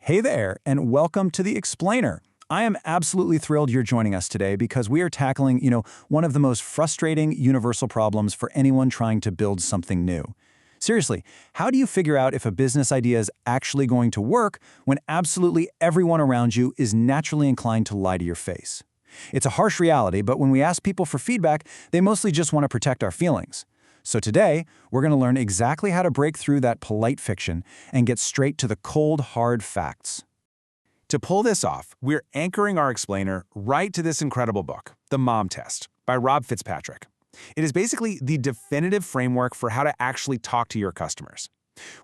Hey there, and welcome to The Explainer. I am absolutely thrilled you're joining us today because we are tackling, one of the most frustrating universal problems for anyone trying to build something new. Seriously, how do you figure out if a business idea is actually going to work when absolutely everyone around you is naturally inclined to lie to your face? It's a harsh reality, but when we ask people for feedback, they mostly just want to protect our feelings. So today, we're going to learn exactly how to break through that polite fiction and get straight to the cold, hard facts. To pull this off, we're anchoring our explainer right to this incredible book, The Mom Test, by Rob Fitzpatrick. It is basically the definitive framework for how to actually talk to your customers.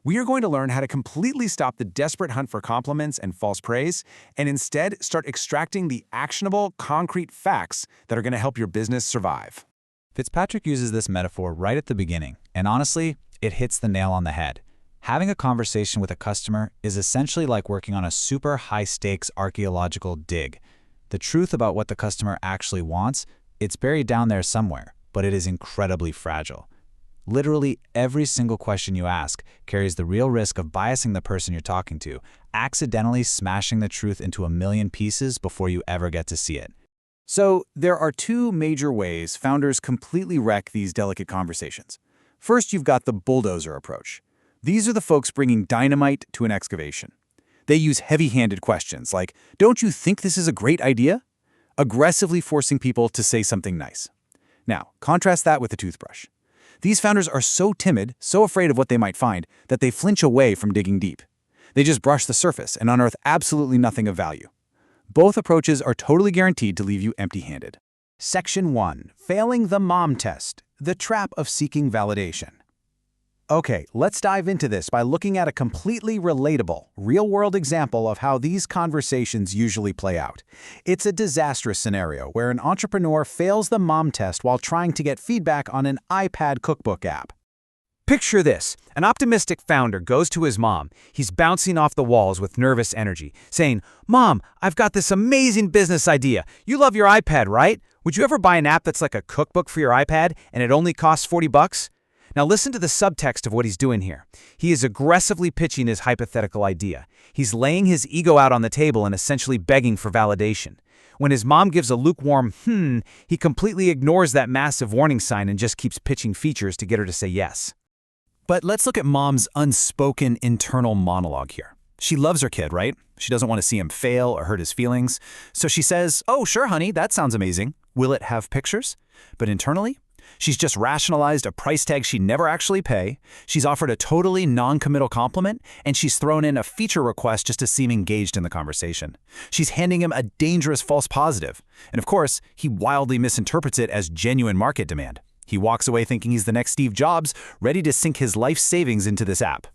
We are going to learn how to completely stop the desperate hunt for compliments and false praise, and instead start extracting the actionable, concrete facts that are going to help your business survive. Fitzpatrick uses this metaphor right at the beginning, and honestly, it hits the nail on the head. Having a conversation with a customer is essentially like working on a super high-stakes archaeological dig. The truth about what the customer actually wants, it's buried down there somewhere, but it is incredibly fragile. Literally every single question you ask carries the real risk of biasing the person you're talking to, accidentally smashing the truth into a million pieces before you ever get to see it. So, there are two major ways founders completely wreck these delicate conversations. First, you've got the bulldozer approach. These are the folks bringing dynamite to an excavation. They use heavy-handed questions like, "Don't you think this is a great idea?" aggressively forcing people to say something nice. Now, contrast that with a toothbrush. These founders are so timid, so afraid of what they might find, that they flinch away from digging deep. They just brush the surface and unearth absolutely nothing of value. Both approaches are totally guaranteed to leave you empty-handed. Section 1. Failing the Mom Test, the trap of seeking validation. Okay, let's dive into this by looking at a completely relatable, real-world example of how these conversations usually play out. It's a disastrous scenario where an entrepreneur fails the mom test while trying to get feedback on an iPad cookbook app. Picture this. An optimistic founder goes to his mom. He's bouncing off the walls with nervous energy, saying, "Mom, I've got this amazing business idea. You love your iPad, right? Would you ever buy an app that's like a cookbook for your iPad and it only costs $40? Now listen to the subtext of what he's doing here. He is aggressively pitching his hypothetical idea. He's laying his ego out on the table and essentially begging for validation. When his mom gives a lukewarm, he completely ignores that massive warning sign and just keeps pitching features to get her to say yes. But let's look at mom's unspoken internal monologue here. She loves her kid, right? She doesn't want to see him fail or hurt his feelings. So she says, "Oh, sure, honey, that sounds amazing. Will it have pictures?" But internally, she's just rationalized a price tag she'd never actually pay, she's offered a totally non-committal compliment, and she's thrown in a feature request just to seem engaged in the conversation. She's handing him a dangerous false positive. And of course, he wildly misinterprets it as genuine market demand. He walks away thinking he's the next Steve Jobs, ready to sink his life savings into this app.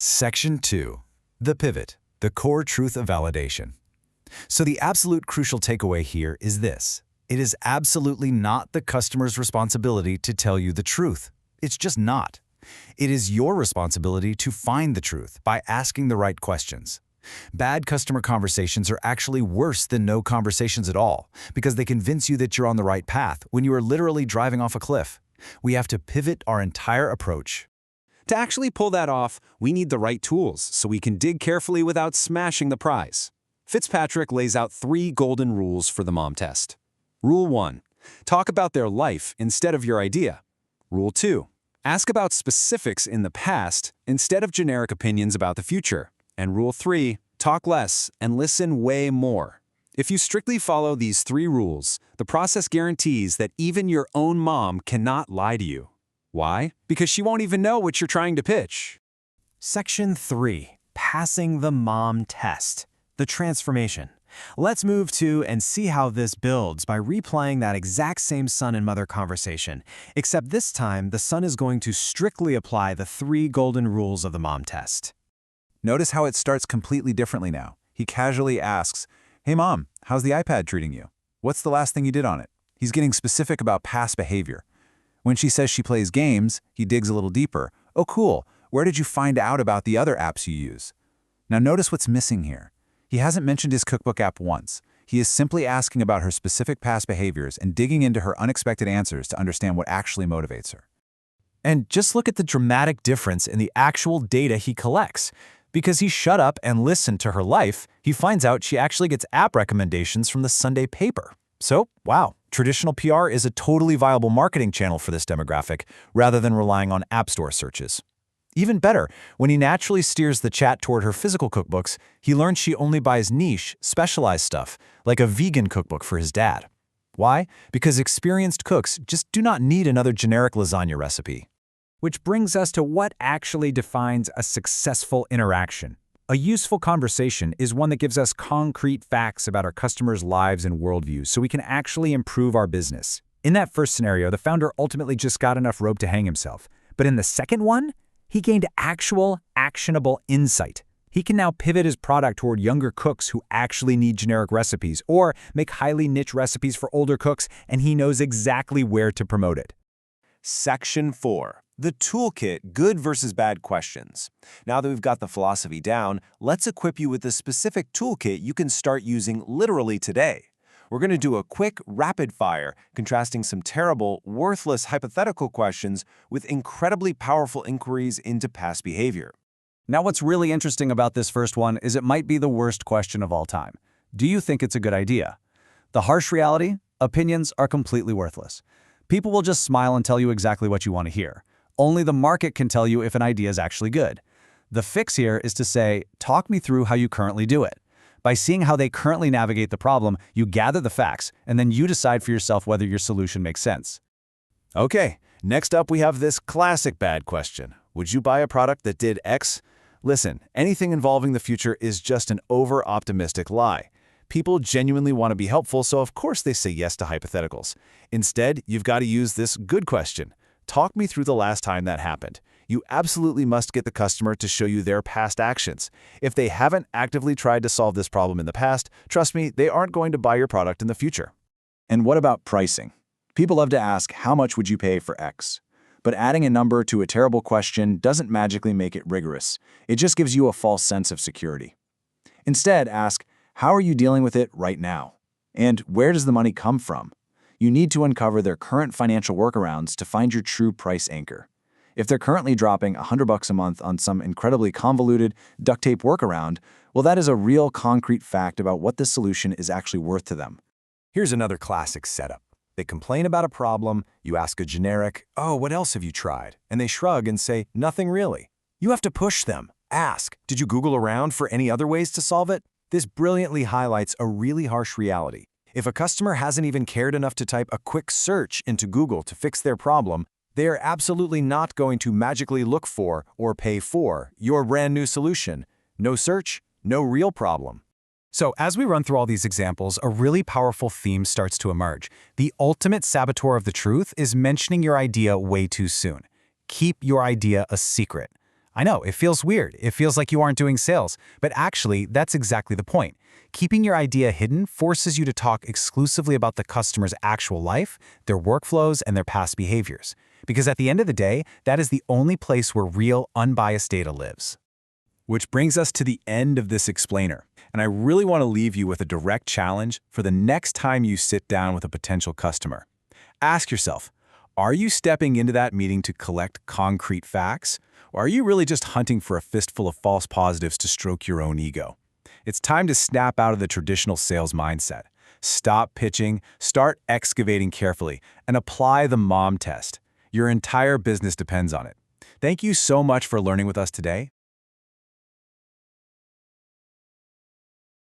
Section 2. The Pivot, the core truth of validation. So the absolute crucial takeaway here is this. It is absolutely not the customer's responsibility to tell you the truth. It's just not. It is your responsibility to find the truth by asking the right questions. Bad customer conversations are actually worse than no conversations at all because they convince you that you're on the right path when you are literally driving off a cliff. We have to pivot our entire approach. To actually pull that off, we need the right tools so we can dig carefully without smashing the prize. Fitzpatrick lays out 3 golden rules for the mom test. Rule 1. Talk about their life instead of your idea. Rule 2. Ask about specifics in the past instead of generic opinions about the future. And Rule 3. Talk less and listen way more. If you strictly follow these 3 rules, the process guarantees that even your own mom cannot lie to you. Why? Because she won't even know what you're trying to pitch. Section 3. Passing the Mom Test, the transformation. Let's move to and see how this builds by replaying that exact same son and mother conversation, except this time the son is going to strictly apply the 3 golden rules of the mom test. Notice how it starts completely differently now. He casually asks, "Hey mom, how's the iPad treating you? What's the last thing you did on it?" He's getting specific about past behavior. When she says she plays games, he digs a little deeper. "Oh cool, where did you find out about the other apps you use?" Now notice what's missing here. He hasn't mentioned his cookbook app once. He is simply asking about her specific past behaviors and digging into her unexpected answers to understand what actually motivates her. And just look at the dramatic difference in the actual data he collects. Because he shut up and listened to her life, he finds out she actually gets app recommendations from the Sunday paper. So, wow, traditional PR is a totally viable marketing channel for this demographic, rather than relying on App Store searches. Even better, when he naturally steers the chat toward her physical cookbooks, he learns she only buys niche, specialized stuff, like a vegan cookbook for his dad. Why? Because experienced cooks just do not need another generic lasagna recipe. Which brings us to what actually defines a successful interaction. A useful conversation is one that gives us concrete facts about our customers' lives and worldviews so we can actually improve our business. In that first scenario, the founder ultimately just got enough rope to hang himself. But in the second one, he gained actual, actionable insight. He can now pivot his product toward younger cooks who actually need generic recipes, or make highly niche recipes for older cooks, and he knows exactly where to promote it. Section 4. The toolkit, good versus bad questions. Now that we've got the philosophy down, let's equip you with a specific toolkit you can start using literally today. We're going to do a quick, rapid fire, contrasting some terrible, worthless hypothetical questions with incredibly powerful inquiries into past behavior. Now, what's really interesting about this first one is it might be the worst question of all time. Do you think it's a good idea? The harsh reality? Opinions are completely worthless. People will just smile and tell you exactly what you want to hear. Only the market can tell you if an idea is actually good. The fix here is to say, talk me through how you currently do it. By seeing how they currently navigate the problem, you gather the facts, and then you decide for yourself whether your solution makes sense. Okay, next up we have this classic bad question. Would you buy a product that did X? Listen, anything involving the future is just an over-optimistic lie. People genuinely want to be helpful, so of course they say yes to hypotheticals. Instead, you've got to use this good question. Talk me through the last time that happened. You absolutely must get the customer to show you their past actions. If they haven't actively tried to solve this problem in the past, trust me, they aren't going to buy your product in the future. And what about pricing? People love to ask, how much would you pay for X? But adding a number to a terrible question doesn't magically make it rigorous. It just gives you a false sense of security. Instead, ask, how are you dealing with it right now? And where does the money come from? You need to uncover their current financial workarounds to find your true price anchor. If they're currently dropping $100 a month on some incredibly convoluted duct tape workaround, well, that is a real concrete fact about what this solution is actually worth to them. Here's another classic setup. They complain about a problem, you ask a generic, "Oh, what else have you tried?" And they shrug and say, "Nothing really." You have to push them. Ask, "Did you Google around for any other ways to solve it?" This brilliantly highlights a really harsh reality. If a customer hasn't even cared enough to type a quick search into Google to fix their problem, they are absolutely not going to magically look for or pay for your brand new solution. No search, no real problem. So as we run through all these examples, a really powerful theme starts to emerge. The ultimate saboteur of the truth is mentioning your idea way too soon. Keep your idea a secret. I know, it feels weird. It feels like you aren't doing sales, but actually, that's exactly the point. Keeping your idea hidden forces you to talk exclusively about the customer's actual life, their workflows, and their past behaviors. Because at the end of the day, that is the only place where real, unbiased data lives. Which brings us to the end of this explainer. And I really want to leave you with a direct challenge for the next time you sit down with a potential customer. Ask yourself, are you stepping into that meeting to collect concrete facts? Or are you really just hunting for a fistful of false positives to stroke your own ego? It's time to snap out of the traditional sales mindset. Stop pitching, start excavating carefully, and apply the mom test. Your entire business depends on it. Thank you so much for learning with us today.